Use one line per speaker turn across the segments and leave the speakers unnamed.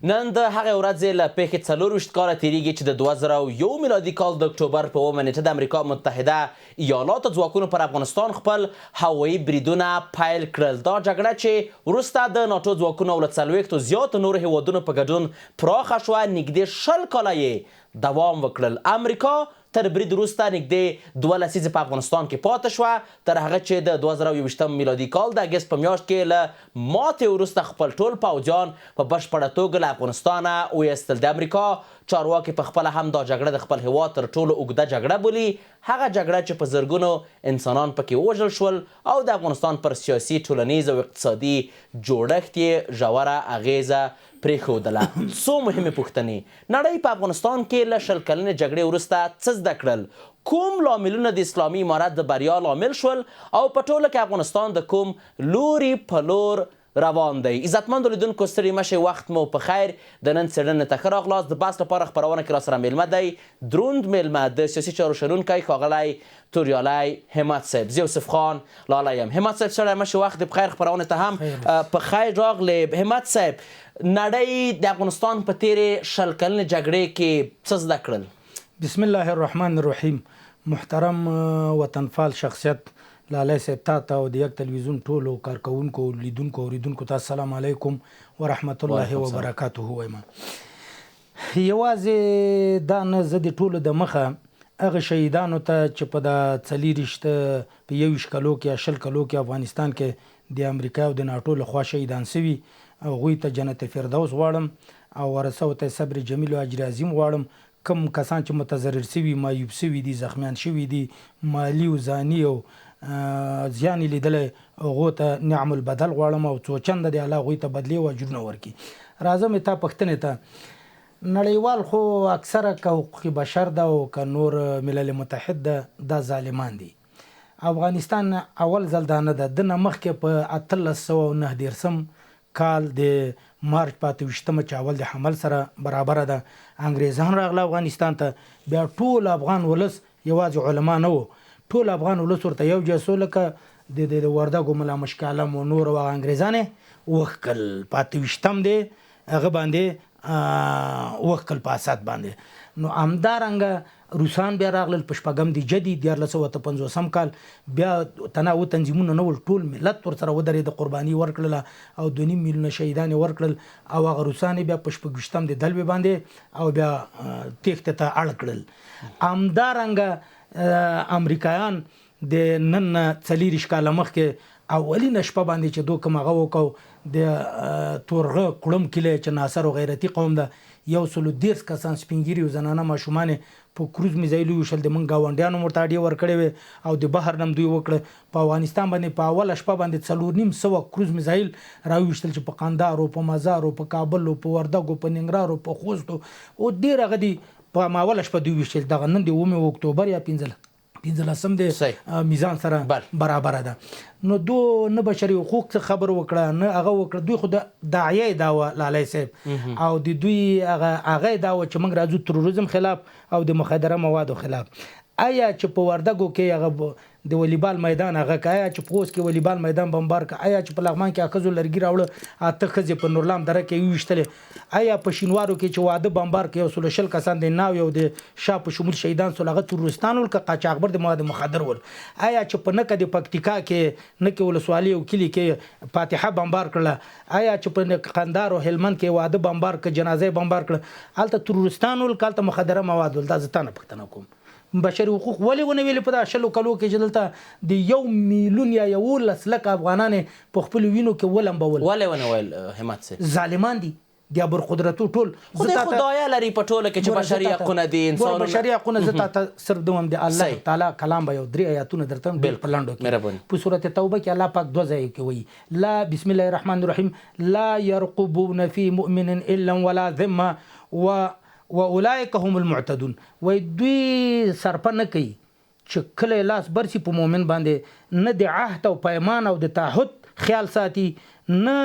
نن د هغې ورځې له پېښې 24 کاله تېرېږي چې د 2001 میلادي کال د اکتوبر په 9 نیټه د امریکا متحده ایالاتو ځواکونو پر افغانستان خپل هوایي بریدونه پیل کړل. دا جګړه چې وروسته د ناټو ځواکونو او له 40 زیاتو نورو هیوادونو په ګډون پراخه شوه، نږدې 20 کاله یې دوام وکړل. امریکا تر برید وروسته نږدې 2 لسیزې په افغانستان کې پاتې شوه، تر هغه چې د 2021 میلادي کال د اګست په میاشت کې له ماتې وروسته خپل ټول پوځیان په بشپړه توګه له افغانستانه وایستل. د امریکا چارواکي په خپله هم دا جګړه د خپل هیواد تر ټولو اوږده جګړه بولي، هغه جګړه چې په زرګونو انسانان پکې ووژل شول او د افغانستان پر سیاسي، ټولنیز او اقتصادي جوړښت یې ژوره اغیزه پرېښودله. څو مهمې پوښتنې نړۍ په افغانستان کې له 20 کلنې جګړې وروسته څه زده کړل؟ کوم لاملونه د اسلامي امارت د بریا لامل شول او په ټوله کې افغانستان د کوم لوري په لور روان دی؟ عزتمندو لیدونکو ستړي مه شئ، وخت مو په خیر. د نن څېړنې ته ښه راغلاست. د بحث لپاره خپرونه کې راسره میلمه دی دروند میلمه د سیاسي چارو شنونکی ښاغلی توریالی همت صاحب. زه یوسف خان لالی یم. همت صاحب ستړی مه شئ، وخت دې په خیر. خپرونې ته هم په خیر راغلې. همت صاحب، نړۍ د افغانستان په تیرې 20 کلنې جګړې کې څه زده کړل؟
بسم الله الرحمن الرحیم. محترم وطنفال شخصیت لالی صاحب، تا ته او د یک تلویزیون ټولو کارکوونکو، لیدونکو، اوریدونکو ته السلام علیکم ورحمت الله وبرکاته وایم. یوازې دا نه، زه د ټولو د مخه هغه شهیدانو ته چې په د 24 په 21 کلو کې یا 20 کلو کې افغانستان کې د امریکا او د ناټو لخوا شهیدان سوي، هغوی ته جنت فردوس غواړم او ورثو ته صبر جمیل او اجر عظیم غواړم. کم کسان چې متضرر سوي، معیوب سوي دي، زخمیان شوي دي، مالی او ځاني او زیان یې لیدلی، هغو ته نعم البدل غواړم او څو چنده دی الله هغوی ته بدلې او اجرونه ورکړي. راځم تا پوښتنې ته. نړیوال خو اکثره که حقوق بشر ده او که نور ملل متحد ده، دا ظالمان دي. افغانستان اول ځل دا نه ده، دنه مخکې په 1819 کال د مارچ 25 چې اول د حمل سره برابره ده، انګریزان راغله افغانستان ته. بیا ټول افغان ولس، یوازې علما نه وو، ټول افغان ولس ورته یو ځای سو، لکه د وردګو ملا مشک عالم او نور هغه انګریزان یې وښکل. 25 دی هغه باندې وښکل په اسد باندې. نو همدارنګه روسان بیا راغلل په 4 د جدي 1950 کال. بیا تناو تنظیمونه نه ول، ټول ملت ورسره ودرېد، قرباني ورکړله او 2.5 میلیونه شهیدان یې ورکړل. او هغه روسان بیا په 26 د دلوي باندې او بیا تېښتې ته اړ کړل. همدارنګه امریکایان د نن 40 کاله مخکې اولینه شپه باندې چې دوی کوم هغه وکړو، د تورغه کړم کلی چې ناصر او غیرتي قوم ده، 130 کسان سپینګیري او زنانه ماشومان په کروز میزایلو وشل، د من ګاونډیانو ورته اډې ورکړې وې او د بحر نم دوی وکړه. په افغانستان باندې په اوله شپه باندې 4.5 کروز میزایل راویشتل چې په قندهار او په مزار او په کابل او په وردګ او په ننګرهار او په خوست او ډېر هغه دي په اوله شپه دوی ویشتل. دغه نن د 9 اکتوبر یا 15 د میزان سره برابره ده. نو دو نه بشري حقوق څخه خبر وکړه، نه هغه وکړه. دوی خو د داعیه داوا لالی صاحب او د دوی هغه داوا چې موږ راځو تروریزم خلاف او د مخدره موادو خلاف. آیا چې په وردګو کې هغه د والیبال میدان هغه آیا چې په اوس کې والیبال میدان بمبار کا، آیا چې په لغمان کې اخذو لرګي راوړه، اته ښځې په نورلام دره کې ویشتلې، آیا په شینوارو کې چې واده بمبار کې 160 کسان د ناو یو د شاه په شمول شهیدان سول، هغه تروریستان ول که قاچاقبر د مواد مخدر ول. آیا چې په نکه د پکتیکا کې نکه ولسوالۍ او کلی کې فاتحه بمبار کړله، آیا چې په قندهار او هلمند کې واده بمبار ک، جنازه بمبار کړه، هلته تروریستان ول، کالته مخدره مواد ول. دا زتانه پښتنه کوم بشري حقوق ولې ونه ویل په 20 کلو کې چې دلته د 1 میلیون یا 11 لک افغانان په خپل وینو کې ولمبول؟
ولې ونه ویل همت صاحب؟
ظالمان دي، د ابرقدرتو ټول
خدای لري په ټوله کې چې بشري حقونه دي، انسانونه
بشري حقونه. زه تاسو صرف دوم د الله تعالی کلام به یو 3 آیاتونه درته په لاندو کې په سورته توبه کې الله پاک 2 ځای کې وایي، لا بسم الله الرحمن الرحیم لا يرقبون في مؤمن الا ولا ذمه واولئک هم المعتدون. وای دوی سرپه نه کوي چې کله لاس برسي په مؤمن باندې، نه د عهد او پیمان او د تعهد خیال ساتي، نه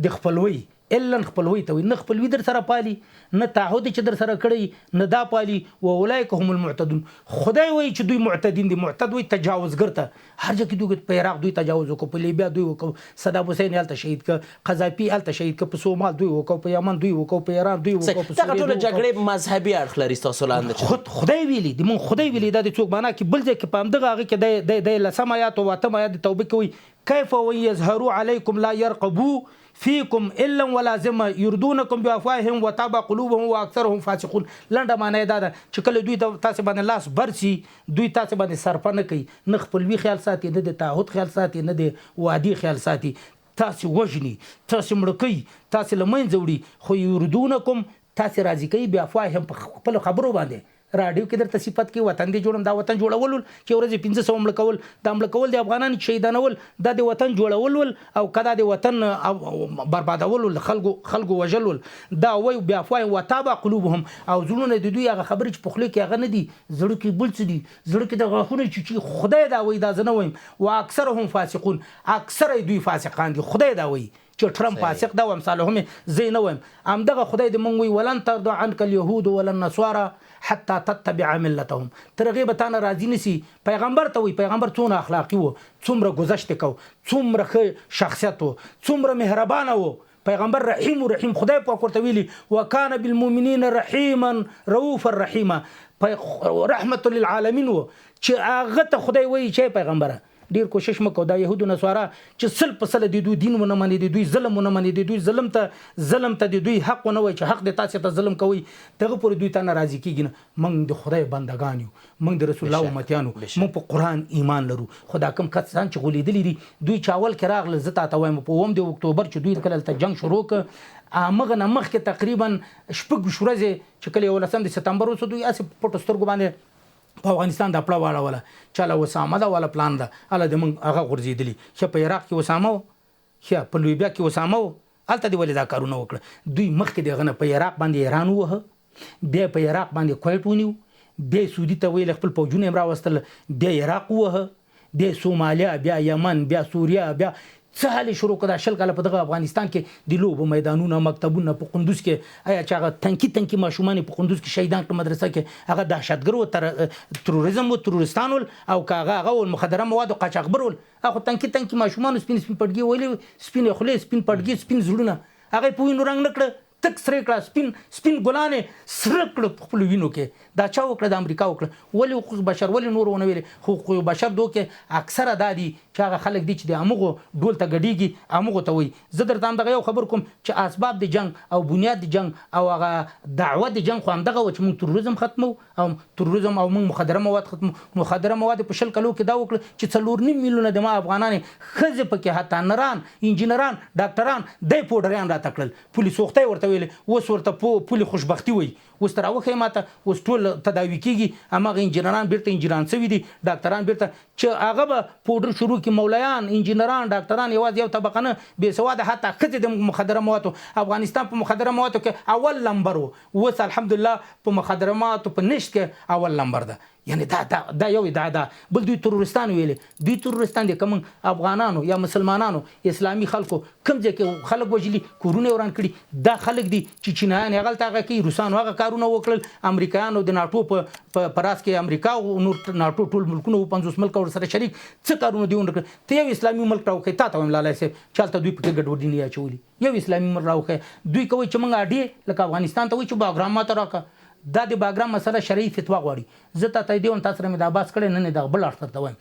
د خپلوي الا خپلوي ته وي نه خپلوي در سره پالي نه تعهد چې در سره کړی نه دا پالي و اولئک هم المعتدون. خدای وایي چې دوی معتدین دي. معتد وایي تجاوزګر ته. هر ځای کې دوی په عراق دوی تجاوز وکړو، په لیبیا دوی وکړو، صدام حسین هلته شهید کړ، قذافي هلته شهید کړ، په صومال دوی وکړو، په یمن دوی وکړو، په ایران دوی وکړو، په
دغه ټوله جګړې مذهبي اړخ لري ستاسو لاندې.
خدای ویلي دي، مونږ خدای ویلي دا د څوک معنا کې بل ځای کې په همدغه هغه کې د لسم آیات او اتم آیات توبه کوي کیف ويظهروا عليكم لا يرقبوا فيكم الا ولا ذمه يردونكم بافواههم وتابع قلوبهم واكثرهم فاسقون. لنډه معنی دا ده چې کله دوی تاسو باندې لاس برسي، دوی تاسو باندې صرفه نه کوي، نه خپلوي خیال ساتي، نه د تعهد خیال ساتي، نه د وعدي خیال ساتي، تاسو وژني، تاسو مړ کوي، تاسو لمنځه وړي، خو يردونكم تاسو راضي کوي بافواههم په خپل خبرو باندې. راډیو کې درته صفت کې وطن دی جوړم، دا وطن جوړول چې ورځې 1500 مړ کول، دا مړ کول د افغانانو شهیدانول، دا د وطن جوړول او کدا د وطن بربادول، خلکو وژل، دا وای بیا فای وتابع قلوبهم او زړونه د دوی هغه خبرې چې په خله کې هغه نه دي، زړه کې بل څه دي، زړه کې د غاښونه چې خدای دا وای دا زنه وایم واکثرهم فاسقون. اکثر دوی فاسقان دي. خدای دا وای چې ټرمپ فاسق دا ومثالهم زین وایم امدغه خدای دې مونږ وی ولن ترضى عنك اليهود ولا النصارى حتى تتبع ملتهم. ترغه به تانه راضی نسی. پیغمبر ته وی پیغمبر څونه اخلاقی وو، څومره گذشت کو، څومره ښه شخصیت وو، څومره مهربان وو. پیغمبر رحیم و رحیم. خدای پاک ورته ویلي وکانه بالمؤمنین رحیما رؤوفا رحیما. رحمت للعالمین وو چې هغه ته خدای وی چې پیغمبره ډیر کوشش مکو دا يهود نصارا چې سل په سل د دوی دین ونه مني، د دوی ظلم ونه مني، د دوی ظلم ته د دوی حق ونه وای چې حق د تاسو ته ظلم کوي، دغه پر دوی ته ناراضي کیږي. موږ د خدای بندگان یو، موږ د رسول الله امتیانو، موږ په قران ایمان لرو. خدا کوم کسان چې غولیدلی دي دوی چاول کې راغله زتا ته وایم په 1 د اکتوبر چې دوی کله ته جنگ شروع ک امغه نه مخ کې تقریبا شپږ شورزه چې کله 18 سپتمبر وسو دوی اس پټ سترګو باندې په افغانستان د پړه والا چاله وسامه دا والا پلان ده اله د من هغه غورځیدلی چې په عراق کې وسامه چې په لیبیا کې وسامه الته دی ولې دا کارونه وکړه. دوی مخکې دغه نه په عراق باندې ایران وه، بیا په عراق باندې کویت ونیو، بیا سعودي ته ویل خپل فوجونه امرا وستل، بیا عراق وه، بیا سومالیا، بیا یمن، بیا سوریه، بیا څه شروع کړه. شل کاله په دغه افغانستان کې د لوبو میدانونه، مکتبونه په قندوز کې آیا چې هغه تنکی ماشومان په قندوز کې شهیدان کړ، مدرسه کې هغه دهشتګر او تروریزم او تروریستان او هغه مخدره مواد او قاچاقبر ول. هغه تنکی ماشومان سپین پټګي ویلې، سپین خولې، سپین پټګي، سپین زړونه، هغه په وینو رنگ نکړه، تک سره کړه، سپین ګلانې سره کړه خپل وینو کې. دا چا وکړه؟ د امریکا وکړه. ولې حقوق بشر ولې نور ونه ویل؟ حقوق بشر دوکه اکثره دادي چې هغه خلک دي چې د امغو ډول ته غډیږي، امغو ته وي. زه درته دغه یو خبر کوم چې اسباب د جنگ او بنیاد د جنگ او هغه دعوه د جنگ خو همدغه و چې موږ تروریزم ختمو او تروریزم او موږ مخدره مواد ختمو. مخدره مواد په شل کلو کې دا وکړه چې 4.5 میلیونه د ما افغانان خزه پکې حتی نران، انجینران، ډاکټران، د پوډریان را تکړل. پولیس وخته ورته ویل اوس ورته پولی خوشبختی وي، اوس تر واخه ماته اوس ټول تداوی کیږي. امغه انجینران بیرته انجینران سوي دي، ډاکټران بیرته چې هغه به پودر شروع کی مولایان، انجینران، ډاکټران یوازې یو طبقه نه بې سواده حتی خځې د مخدره موادو. افغانستان په مخدره موادو کې اول نمبر وو، اوس الحمدلله په مخدره موادو په نشت کې اول نمبر ده. یعنی دا یو دا بل دوی تروریستان ویلې، دوی تروریستان دي کوم افغانانو یا مسلمانانو اسلامي خلکو کوم ځکه خلک وجلی کورونه وران کړي. دا خلک دي چې چینایان هغه تاغه کوي، روسانو هغه کارونه وکړل، امریکایانو د ناتو په پراس کې امریکا او نور ناتو ټول ملکونه 50 ملک ور سره شریک څه کارونه دی ونکړ. ته یو اسلامي ملک راوخی تا ته لاله سي چالت دوی په ګډوډی نه اچولي. یو اسلامي ملک راوخی دوی کوي چې موږ اډي لکه افغانستان ته وي چې باګرام ماته راکا. دا د باګرام مسله شرعي فتوا غواړي. زه ته دی تاسو سره مې دا باس کړي نه د بل اړخ ته وایم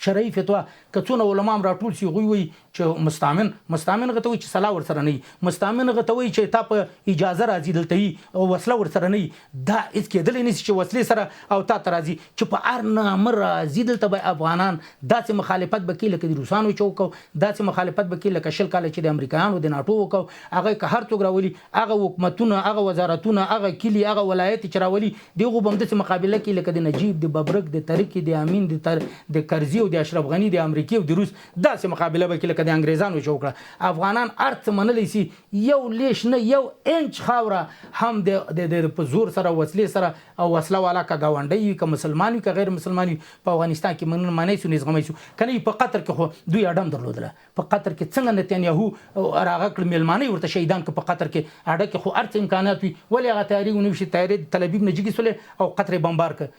شرعي فتوا کڅونه علما راټول شي غوي چې مستامن غته وي چې صلاح ور سره نه، مستامن غته وي چې تا په اجازه راځي دلته او وسله ور سره نه. دا هیڅ کېدل نه چې وسلې سره او تا راځي چې په ارنه مر راځي دلته به افغانان داسې مخالفت وکیل کې د روسانو چوکو، داسې مخالفت وکیل کې شل کاله چې د امریکایانو د ناتو وکاو. هغه که هر څوک راولي، هغه حکومتونه، هغه وزارتونه، هغه کلی، هغه ولایت چې راولي دغه بم د مقابله کې لکه د نجیب، د ببرک، د طریق، د امین، د کرزی او د د اشرف غنی د امریکای او د روس داسې مقابله به کې لکه د انګریزانو چې وکړه افغانان ارڅ منلی سي یو لیش نه یو انچ خاوره هم د په زور سره وسلې سره او وسله والا کا گاونډي که مسلمان وي که غیر مسلمان وي په افغانستان کې منی سو نظام شو کنه په قطر کې خو دوی اډم درلودله په قطر کې څنګه نتنیاهو راغه کړ میلمانه ورته شهیدان که په قطر کې اډه کې خو ارڅ امکانات وي ولې هغه تیاری ونیو شي تیاری تل ابیب نه جګی سولې او قطر بمبار ک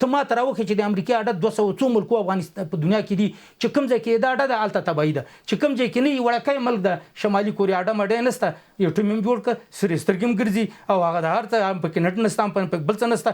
ته ما تر اوخه چې د امریکای اډه 200 ملکو افغانستان په دنیا کې دي چې کوم ځای کې دا اډه د الته تبعید چې کوم ځای کې نه وړکای ملک د شمالي کوریا اډه مډه نسته یو ټیم جوړ ک سری سترګم ګرځي او هغه د هر څه په کې نټ نستان په بل څه نسته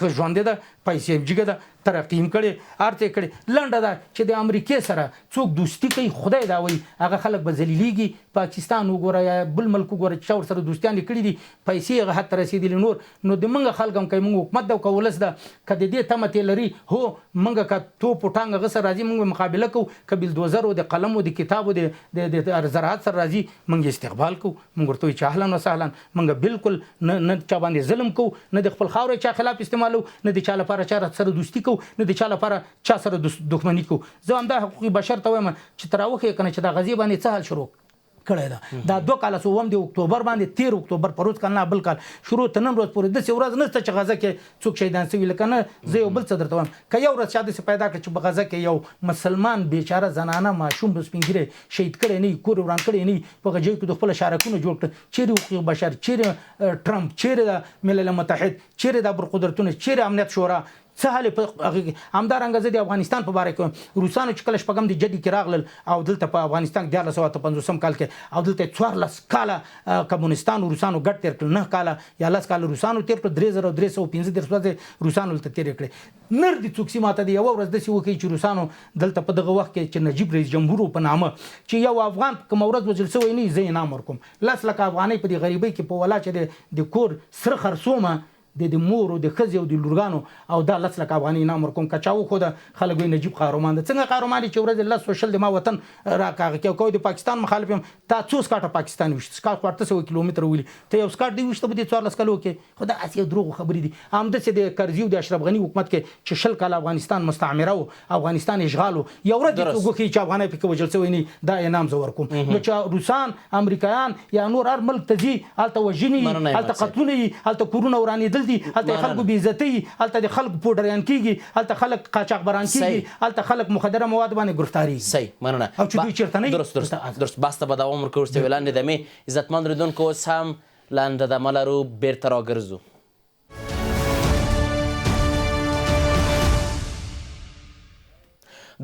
خو ژوند ده پیسې جګه ده ترقیم کړي ارته کړي لنډه ده چې د امریکای سره څوک دوستی کوي خدای دا وایي هغه خلک به ذلیلیږي پاکستان وګوره یا بل ملک وګوره چې ور سره دوستیان کړي دي پیسې هغه حتی رسیدلی نور نو د منګه خلکم کوي موږ حکومت د کولس ده کده دې تمته لري هو منګه کا تو پټانګه غسر راځي موږ مقابله کو کبل دوزر او د قلم او د کتاب او د زراعت سره راځي موږ استقبال کو موږ ورته چې اهلا وسهلا موږ بالکل نه چا باندې ظلم کو نه د خپل خاورې چا خلاف استعمالو نه د چا لپاره چا سره دوستی کو نه د چا لپاره چا سره دښمنی کو زه هم د حقوقي بشر ته وایم چې تراوخه کنه چې د غزي باندې څه حل شروع کړی دا 2 کال سوم د اکتوبر باندې 13 اکتوبر پروت کله بل کال شروع تنن روز پورې د څو ورځ نشته چې غزه کې څوک شهیدان سوي لکه نه زه یو بل څه درته وایم که یو ورځ شاده پیدا کړ چې په غزه کې یو مسلمان بیچاره زنانه ماشوم سپینګره شهید کړي نه کور وران کړي نه په غجې کې د خپل شارکونو جوړ کړ چیرې حقوق بشر چیرې ټرمپ چیرې د ملل متحد چیرې د برقدرتونه چیرې امنیت شورا څه حال په همدارنګه زه د افغانستان په باره کې روسانو چې کله شپږم د جدي کې راغلل او دلته په افغانستان کې 1950 کال کې او دلته 14 کاله کمونستان روسانو ګډ تیر کړل 9 کاله یا 10 کاله روسانو تیر کړل 3315 روسانو تل تیر کړل نر دي څوک سیماته دی یو ورځ د سی وکی چې روسانو دلته په دغه وخت کې چې نجیب رئیس جمهور په نامه چې یو افغان کوم ورځ وجل سوی نه زه نام ورکوم لاس لکه افغاني په دې غریبۍ کې په ولا چې د کور سره خرصومه د مور او د خزي او د لورګانو او دا لس لک افغاني نام ورکوم کچاو خو د خلک نجیب قهرمان د څنګه قهرمان چې ورځ الله سوشل د ما وطن راکاږي کې د پاکستان مخالف تا څو سکاټه پاکستان وشت سکاټ 400 کیلومتر ویلي ته یو سکاټ دی وشته په 14 کلو کې خدای اسی دروغ خبرې دي هم د څه د کرزي او د اشرف غنی حکومت کې چې شل کال افغانستان مستعمره او افغانستان اشغال یو ورځ د وګړي چې افغاني په وجل څه ویني دا انعام زور کوم نو چې روسان امریکایان یا نور هر ملک ته ځي الته وجني الته قتلونه الته کورونه ورانې دل دي الته خلکو بی عزتي الته د خلکو پودریان کیږي الته خلک قاچاقبران کیږي الته خلک مخدره مواد باندې گرفتاری
صحیح مننه
او چې دوی چیرته نه
درست باسته به دوام ورکوو چې ویلان دمه عزتمن ریدونکو اوس هم لاندې د ملرو بیرته راګرځو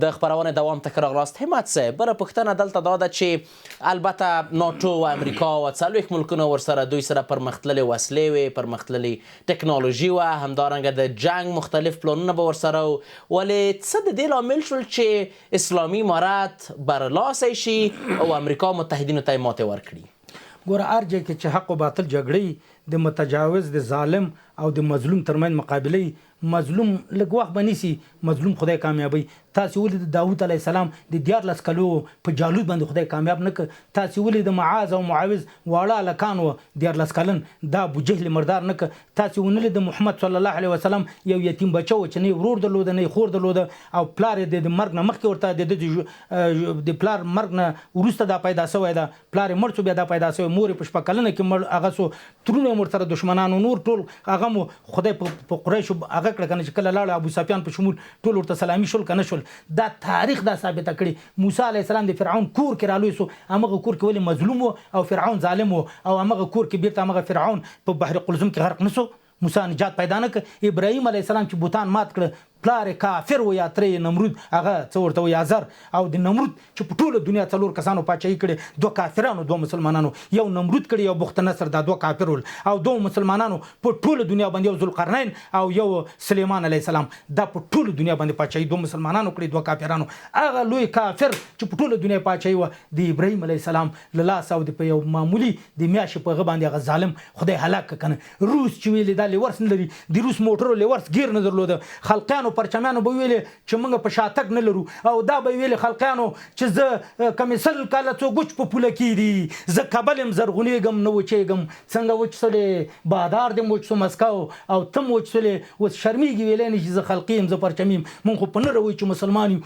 د خبرونه دوام ته راغلاست همت صاحب بره پښتنه دلته دا ده چې البته ناتو او امریکا او څلوېښت ملکونه ورسره دوی سره پرمختللې وسلې وې پرمختللې ټکنالوژي وه همدارنګه د جنګ مختلف پلانونه به ورسره و ولې څه د دې لامل شول چې اسلامي امارات برلاسی شي او امریکا متحدینو ته یې ماتې ورکړي
ګوره هر ځای کې چې حق او باطل جګړې د متجاوز د ظالم او د مظلوم ترمن مقابله مظلوم لږ وخت بنیسي مظلوم خدای کامیابی تاسو ولید داوود علیه السلام د 14 کلو په جالوت باندې خدای کامیاب نه ک تاسو ولید معاذ او معاوز واړه لکان و 14 کلن دا ابو جهل مردار نه ک تاسو ولید محمد صلی الله علیه وسلم یو یتیم بچو چې نه ورور درلود نه خور درلود او پلار د مرګ نه مخکې ورته د پلار مرګ نه ورسته دا پیدا شوی دا پلار مړ شو بیا دا پیدا شوی مور په شپکلنه کې هغه سو ترونه مر سره دشمنانو نور ټول هغه مو خدای په قریش هغه کړه کنه چې کله لاړ ابو سفیان په شمول ټول ورته سلامي شول کنه شول دا تاریخ دا ثابت کړي موسی علی السلام د فرعون کور کې رالوي سو هغه کور کې ولې مظلوم او فرعون ظالم او هغه کور کې بیرته هغه فرعون په بحر قلزم کې غرق نسو موسی نجات پیدا نه ک ابراهيم علی السلام چې بوتان مات کړ پلار کافر و یا ترې نمرود هغه څه ورته وي ازر او د نمرود چې په ټوله دنیا څلور کسانو پاچاهي کړي دوه کافرانو دوه مسلمانانو یو نمرود کړي یو بخت نصر دا دوه کافر ول او دوه مسلمانانو په ټوله دنیا باندې یو ذوالقرنین او یو سليمان علیه السلام دا په ټوله دنیا باندې پاچاهي دوه مسلمانانو کړي دوه کافرانو هغه لوی کافر چې په ټوله دنیا پاچاهي و د ابراهيم علیه السلام لاس او د یو معمولی د میاشې په غ باندې هغه ظالم خدای هلاک کنه روس چې ویل دا لورس نه لري د روس موټر لورس گیر نه درلود خلقانو پرچمیانو به ویلې چې موږ په شاتګ نه لرو او دا به ویلې خلقیانو چې زه کمیسل کاله څو ګوچ په پوله کې دي زه کابل یم زرغونېږم نه وچېږم څنګه وچسلې بادار دې وچ سو مسکو او تم وچسلې اوس شرمېږي ویلی نه چې زه خلقي یم زه پرچمي یم مونږ خو په نه روی چې مسلمان یو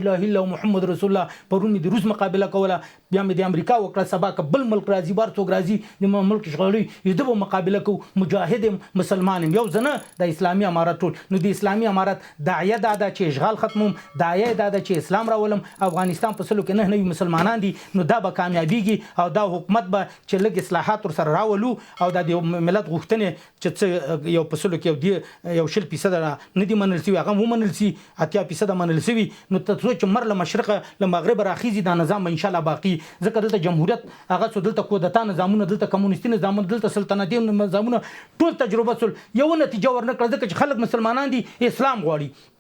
لا اله الا محمد رسول الله پرون مې د روس مقابله کوله بیا مې د امریکا وکړه سبا که بل ملک راځي بار څوک راځي د ملک شغړی یده به مقابله کوو مجاهد یم مسلمان یم یو زنه د اسلامي امارت ټول نو د اسلامي امارت داعیه دا ده چې اشغال ختموم داعیه دا ده چې اسلام راولم افغانستان په سلو کې نه نوي مسلمانان دي نو دا به کامیابیږي او دا حکومت به چې لږ اصلاحات ورسره راولو او دا د ملت غوښتنې چې یو په سلو کې یو 100% نه دي منل شوي هغه ومنل شي 80% منل شوي نو ته چې مر له مشرقه له مغرب راخیزي دا نظام ان شاء الله باقي ځکه دلته جمهوریت هغه څه دلته کودتا نظامونه دلته کمونیستي نظامونه دلته سلطنتي نظامونه ټول تجربه سول یو نتیجه ورنکړه ځکه چې خلک مسلمانان دي اسلام غواړي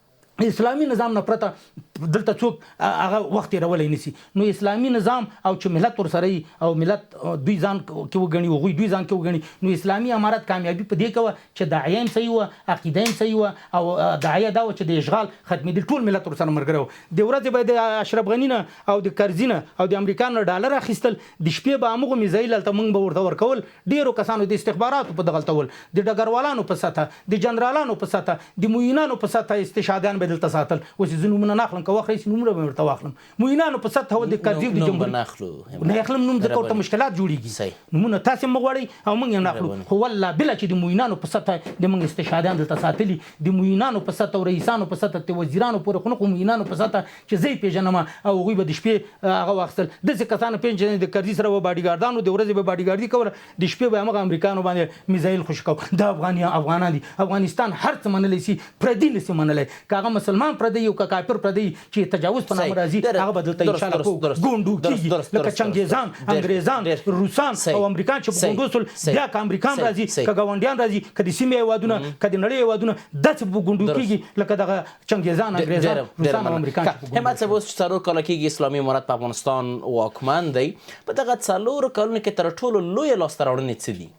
اسلامي نظام نه پرته دلته څوک هغه وخت راولای نسی نو اسلامي نظام او چې ملت ورسره او ملت دوی ځان کې وګڼي او دوی ځان کې وګڼي نو اسلامي امارت کامیابی په دې کوه چې داعیه هم صحیح و عقیده هم صحیح و او داعیه دا و چې د اشغال ختمېدل ټول ملت ورسره مرګره و د ورځې به د اشرف غنی نه او د کرزی نه او د امریکا نه ډالر اخیستل د شپې به موږ میزایل تل موږ به ورته ورکول ډیرو کسانو د استخباراتو په دغلتول د ډګروالانو په ساته د جنرالانو په ساته د موینانو په ساته استشهادیان به دلته ساتل اوس زه نومونه نه اخلم که واخلئ نومونه به ورته واخلم موینانو په سطحه د کرزي د جمهوریت نه اخلم نوم ځکه ورته مشکلات جوړېږي نومونه تاسې هم وغواړئ او موږ یې نه اخلو خو والله بله چې د موینانو په سطحه د موږ استشهادیان دلته ساتلي د موینانو په سطحه او رئیسانو په سطحه د وزیرانو پورې خو نه خو موینانو په سطحه چې زه یې پېژنم او هغوی به د شپې هغه واخیستل داسې کسانو پېژني د کرزي سره به باډیګارډانو د ورځې به باډیګاردي کوله د شپې به همغه امریکانو باندې میزایل خوشي کوو دا افغانان دي افغانستان هر څه منلی شي پردي نشي منلی که هغه مسلمان پردی او که کافر پردی چې تجاوز په نامه راځي هغه به دلته ان شاء الله ګوندو کېږي لکه چنګیزان انګریزان روسان او امریکان چې په ګوندو سول بیا که امریکان راځي که ګاونډیان راځي که د سیمې هېوادونه که د نړۍ هېوادونه داسې په ګوندو کېږي لکه دغه چنګیزان انګریزان روسان او امریکان
همت صاحب اوس 4 کاله کېږي اسلامي امارت په افغانستان واکمن دی په دغه 4 کلونو کې تر ټولو لویه لاسته راوړنې څه دي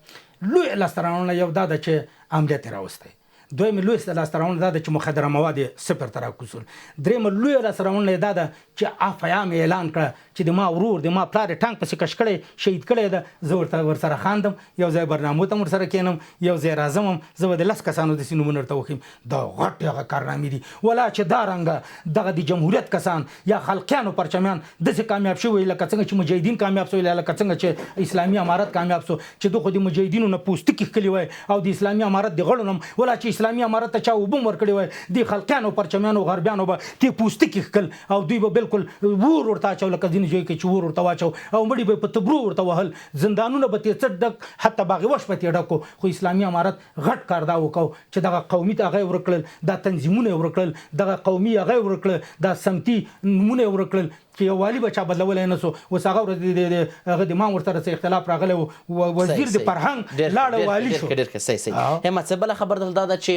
لویه لاسته راوړنه یو دا ده چې امنیت یې راوستی دویم لویه لاسته راوړنه دا ده چې مخدره مواد یې صفر ته راکوزول درېیمه لویه لاسته راوړنه دا ده چې عفیا مې اعلان کړه چې د ما ورور د ما پلار یې ټانک پسې کش کړی شهید کړی ده زه ورسره خاندم یو ځای برنامو ته ورسره کښېنم یو ځای راځم هم زه به د 10 کسانو داسې نومونه ورته وښیم دا غټ هغه کارنامې دي ولا چې دا رنګه دغه د جمهوریت کسان یا خلقیانو پرچمیان داسې کامیاب شوي لکه څنګه چې مجاهدین کامیاب شوي لکه څنګه چې اسلامي امارت کامیاب شو چې دوی خو د مجاهدینو نه پوستکي ښکلي وای او د اسلامي امارت د غړو نه ولا چې اسلامي امارت ته چا وبم ورکړی وای د خلقیانو پرچمیانو غربیانو به تی پوستکي ښکل او دوی به بالکل ور ورته اچول لکه ځینې ځای کې چې ور ورته واچو او مړي به په تبرو ورته وهل زندانونه به ترې څټ ډک حتی باغ وش به ترې ډک خو اسلامي امارت غټ کار دا وکړو چې دغه قومي ته هغه ورکړل دا تنظیمونه ورکړل دغه قومي هغه ورکړل دا سمتي نمونه ورکړل چې یو والی بچا بدلولای نه سو اوس هغه ورځ هغه د امام ورسره څه اختلاف راغلی وزیر د فرهنګ لاړه والی شو
ډېر ښه صحیح همت صاحب بله خبر دلته ده چې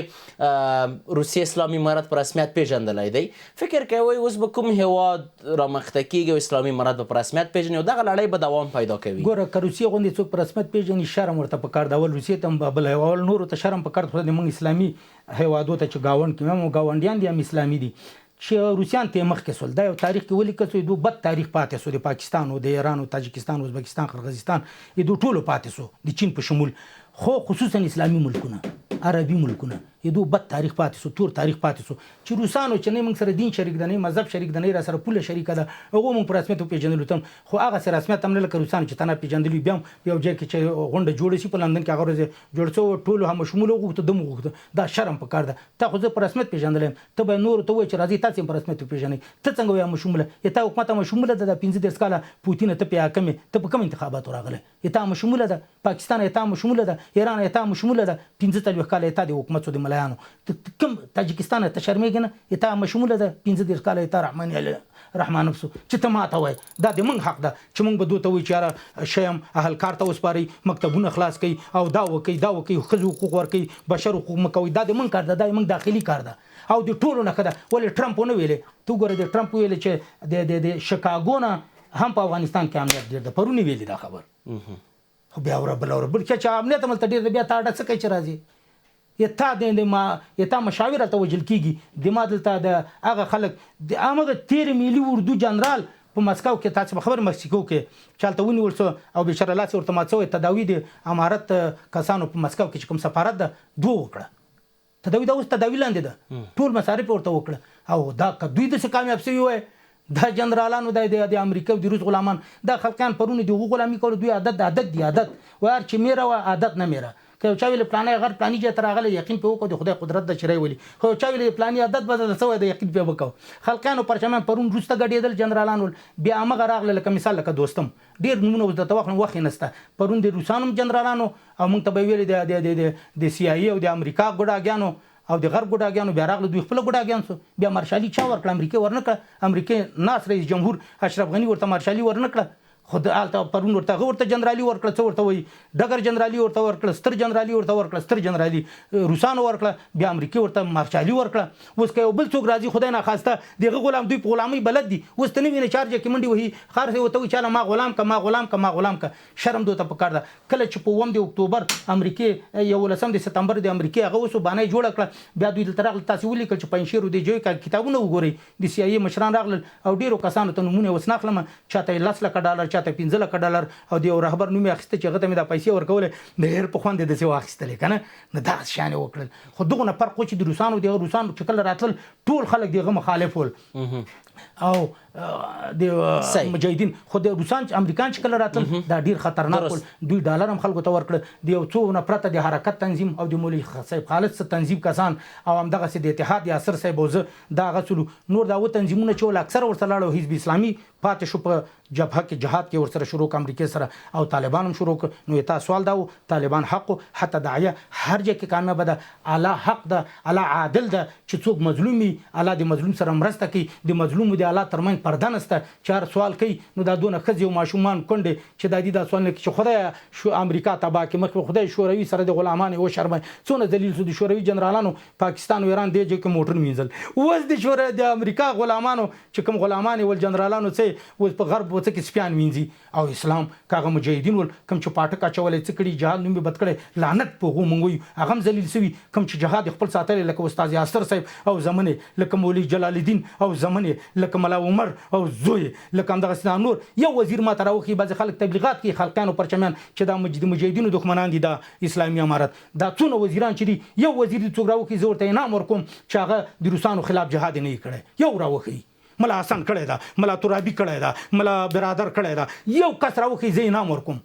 روسیې اسلامي امارت په رسمیت پیژندلی دی فکر کوئ اوس به کوم هیواد رامخته کېږي او اسلامي امارت به په رسمیت پیژني او دغه لړۍ به دوام پیدا کوي
ګوره که روسیې غوندې څوک په رسمیت پیژني شرم ورته پکار دی اول روسیې ته هم بل اول نورو ته شرم پکار دی موږ اسلامي هیوادو ته چې ګاونډ کې هم ګاونډیان دي هم اسلامي دي چې روسیان ته مخکې سول دا یو تاریخ کې ولیکل شو دوی بد تاریخ پاتې شو د پاکستان او د ایران او تاجکستان او ازبکستان قرغیزستان دوی ټولو پاتې شو د چین په شمول خو خصوصا اسلامي ملکونه عربي ملکونه دوی بد تاریخ پاتې شو تور تاریخ پاتې شو چې روسانو چې نه موږ سره دین شریک دی نه مذهب شریک دی نه را سره پوله شریک ده هغه موږ په رسمیت پیژندلو ته خو هغه سره رسمیت هم نه لکه روسانو چې تنه پیژندلو بیا یو ځای کې چې غونډه جوړه شي په لندن کې هغه ورځ جوړ شو ټولو هم شمول وغوښته دمو وغوښته دا شرم پکار ده ته خو زه په رسمیت پیژندلم ته به نور ته وایي چې راځي تاسو په رسمیت پیژنئ ته څنګه وایې مشموله یتا حکومت مشموله ده د 15 کاله پوتین ته په حکم ته په کوم انتخابات راغله یتا مشموله ده پاکستان یتا مشموله ده ایران یتا مشموله ده 15 کاله یتا د حکومت د ملایانو کوم تاجکستان ته شرمېږي نه یتا مشموله ده 15 کاله یتا رحمان نفسو چې ته ماته وای دا د موږ حق ده چې موږ به دوی ته وایو چې یاره شیم اهل کار ته وسپارئ مکتبونه خلاص کړئ او دا وکړئ ښځو حقوق ورکړئ بشر حقوق مه کوئ دا د موږ کار ده دا موږ داخلي کار ده او د ټولو نه ښه ده ولې ټرمپ ونه ویلې تو ګوره د ټرمپ ویلې چې د شکاګو نه هم په افغانستان کې امنیت ډېر ده پرون ویلې دا خبر خو بیا بل چا چې امنیت هملته ډېر دی بیا تا اډه څه کوي چې راځي یتا مشاور ته وجل کیږي د ما دلته د هغه خلک د هغه 13 ملي اردو جنرال په مسکو کې تاسو خبر مکسیکو کې چالت ونیول سو او بشار الله ورته ماڅوي تداوی د امارت کسانو په مسکو کې کوم سفارت ده دوه وکړه تداوی دا اوس تداوی لاندې ده ټول مصارف ورته وکړه او دا دوی د کامیاب شوی وای دا جنرالانو د امریکا او د روس غلامان دا خلکان پرونه د غلامي کول دوی عادت دی عادت وار چې میرا و عادت نه میرا که چا ویل پلانې غر پلانې چې تر هغه یقین په وکړو د خدای قدرت د چرای ولي خو چا ویل پلانې عادت بدل سوی د یقین په وکړو خلکانو پرچمن پرون روسته غډېدل جنرالانو بیا هغه راغله لکه مثال لکه دوستم ډیر نمونه د توخن وخت نسته پرون د روسانو جنرالانو او موږ ته ویل د سی آی او د امریکا ګډاګانو او د غرب ګډاګانو بیا راغله دوی خپل ګډاګان سو بیا مارشالي چا ورکړه امریکا ورنکړه امریکا ناس رئیس جمهور اشرف غنی ورته مارشالي ورنکړه خود آلته پرون ورته جنرالي ورکړه څه ورته وي ډګر جنرالي ورته ورکړه ستر جنرالي ورته ورکړه ستر جنرالي روسانو ورکړه بیا امریکا ورته مارشالي ورکړه اوس که بل څوک راځي خدای نه خواسته دغه غلام دوی په غلامي بلد دي اوس ته نه ویني چارج کې منډي وهي خار ته وته چاله ما غلام کا شرم دوته پکار ده کله چې په 1 اکتوبر امریکا یو 10 سپتمبر د امریکا هغه وسو باندې جوړ کړ بیا دوی دلته راغله تاسو ولیکل چې پنځشيرو دی جوی کا کتابونه وګوري د سی آی مشران راغله او ډیرو کسانو ته نمونه وسناخلم چاته $10 لک چاته $15 لک او دی رهبر نومي اخیسته چې غته مې د پیسې ورکول د هر په خوند د سی واخیستل کنه نه دا شان وکړل خو دغه نه فرق چې د روسانو چې کله راتل ټول خلک دغه مخالف ول او د مجاهدین خو د روسان امریکان چې کله راتل دا ډیر خطرناک ول دوی ډالر هم خلکو ته ورکړ دی یو څو نه پرته د حرکت تنظیم او د مولوی صاحب خالد څخه تنظیم کسان او هم دغه د اتحاد یاسر صاحب وزه دا غسلو نور دا و تنظیمونه چې ول اکثر ورسره لاړو حزب اسلامي پاتې شو په جبهه کې جهاد کې ورسره شروع ک امریکا سره او طالبان هم شروع نو تا سوال دا طالبان حق حتی داعیه هر ځای کې کامیاب ده اعلی حق ده اعلی عادل ده چې څوک مظلومي اعلی د مظلوم سره مرسته کوي د مظلوم دی اعلی ترمن پرده نسته چار سوال کوي نو دا دونه خځې او ماشومان کونډه چې د دې سوال نه چې خدای شو امریکا تبا کې مخ خدای شوروي سره د غلامان او شرمای څونه دلیل سو د شوروي جنرالانو پاکستان او ایران دی چې موټر مینځل اوس د شوروي د امریکا غلامانو چې کوم غلامان او جنرالانو چې اوس په غرب وڅ کې سپیان وینځي او اسلام کاغه مجاهدین ول کوم چې پاټه کاچولې څکړي جهاد نوم به بد کړي لعنت په غو مونږ هغه ذلیل سوي کوم چې جهاد خپل ساتل لکه استاد یاسر صاحب او زمنه لکه مولوی جلال الدین او زمنه لکه ملا عمر او زوی لکه همدغه سنا نور یو وزیر ما تراوخي بعض خلک تبلیغات کوي خلکانو پرچمن چې دا مجاهدینو دښمنان دي د اسلامي امارت دا څونه وزیران چې دي یو وزیر د څوک راوخي زه ورته انعام ورکوم چې هغه د روسانو خلاف جهاد نه کړي یو راوخي ملا حسن کړی دا ملا ترابي کړی دا ملا برادر کړی دا یو کس راوخي زه انعام ورکوم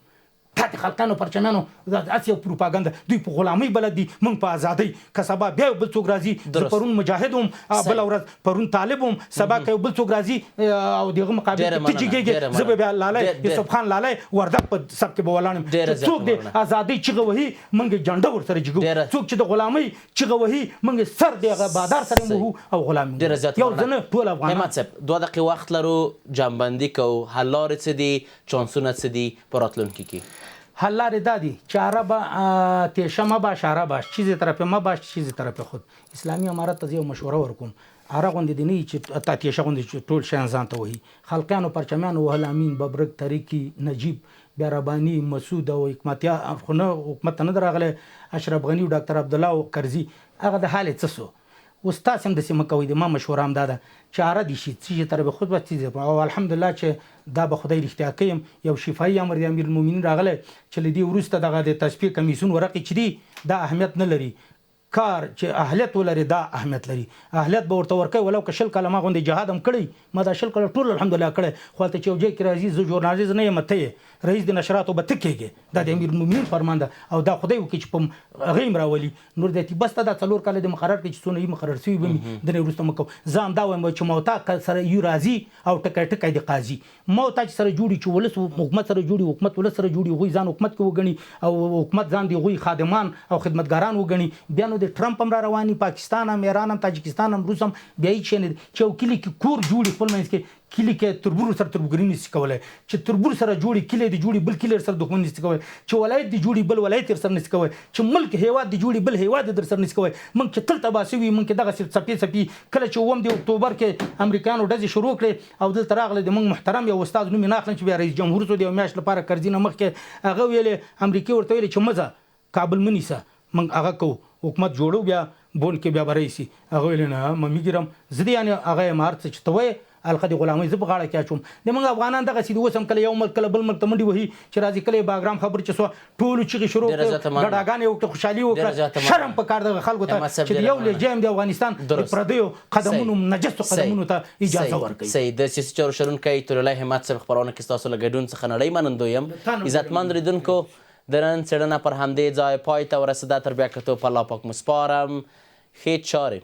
تاسو خلکانو پرچمنو د اسیا پروپاګاندا دوی په غلامي بلد دي موږ په ازادۍ کسبا بیا بل څوک راځي پرون مجاهدوم بل ورځ پرون طالبوم سبا کې بل څوک راځي او دغه مقابله تجيږي زه به لاله یوسف خان لاله ورده په سب کې بولانم څوک د ازادۍ چغه وهي موږ جنډه ور سره جګو څوک چې د غلامي چغه وهي موږ سر دغه بادار سره مو او غلامي یو ځنه ټول افغانان
دوه دقیقې وخت لرو جنبندي کو حل لارې څه دي چانسونه څه دي په راتلونکي کې
حل لارې دا دي چې عربه تیشه ما باش عربه چیزی طرف ما باش چیزی طرف خود اسلامي امارت ته یو مشوره ورکوم عرب غوندې دی نه چې تا تیشه غوندې ټول شان ځان ته وهي خلقانو پرچمیانو وهل امین ببرک طریقي نجیب بیربانی مسعود او حکمتیا خو نه حکومت نه دراغله اشرف غنی او ډاکټر عبد الله کرزي هغه د حالت څه سو استاد هم د سیمه کوي د ما مشوره هم داده چې عاره دي شي چې تر به خود به او الحمدلله چې دا به خدای رښتیا کوي یو شفای امر د امیر المؤمنین راغله چې لدی ورسته دغه د تصفیه کمیسیون ورقه چي دي دا اهمیت نه لري کار چې اهلیت ولري دا اهمیت لري اهلیت به ورته ورکوي ولو که شل کلمه غوندي جهاد هم کړی ما دا شل کله ټول الحمدلله کړی خو ته چې وجه کې راځي زه ژورنالیست نه یم ته رئیس د نشراتو به تکیږي دا د امیر المؤمنین فرمان ده او دا خدای وکړي چې په غیم راولي نور د بس ته دا څلور کال د مقرر کې چې څونه یې مقرر شوی به د نه ورسته مکو ځان دا وایم چې موتا سره یو راځي او ټکای ټکای د قاضي موتا چې سره جوړي چې ولس حکومت سره جوړي حکومت ولس سره جوړي غوي ځان حکومت کې وګڼي او حکومت ځان دی غوي خادمان او خدمتګاران وګڼي بیا نو د ټرمپ هم را رواني پاکستان هم ایران هم تاجکستان هم روس هم بیا یې چې کلی کې کور جوړي خپل منځ کې کلی کې تربور سره تربګري نشي کولای چې تربور سره جوړي کلی دی جوړي بل کلی سره دښمن نشي کولای چې ولایت دی جوړي بل ولایت سره نشي کولای چې ملک هیواد دی جوړي بل هیواد در سره نشي کولای موږ چې تل تباسوي موږ کې دغه سپي کله چې 1 اکتوبر کې امریکانو ډزې شروع کړې او دلته راغله د موږ محترم یو استاد نوم نه اخلم چې بیا رئیس جمهور سو دی میاش لپاره کرزینه مخ کې هغه ویلې امریکای ورته ویل چې مزه کابل منیسه موږ هغه کو حکومت جوړو بیا بون کې بیا به رئیسي هغه ویل نه ممی ګرم زه دې یعنې هغه یم هر څه چې ته وایې القه د غلامۍ زه په غاړه کې اچوم د موږ افغانان دغسې دي اوس هم کله یو ملک کله بل ملک ته منډې وهي چې راځي کله یې باګرام خبر چې سوه ټولو چغې شروع ګډاګانې وکړه خوشحالي وکړه شرم په کار دغه خلکو ته چې د یو لهجه هم د افغانستان د پردیو قدمونو نجسو قدمونو ته اجازه ورکوي.
صحیح. د سیاسي چارو شنونکی طلالله همت صاحب خپرونه کې ستاسو له ګډون څخه نړۍ منندوی یم. عزتمند لیدونکو د نن څېړنه پر همدې ځای پای ته ورسېده. تر بیا کتو په الله پاک مو سپارم. ښې چارې.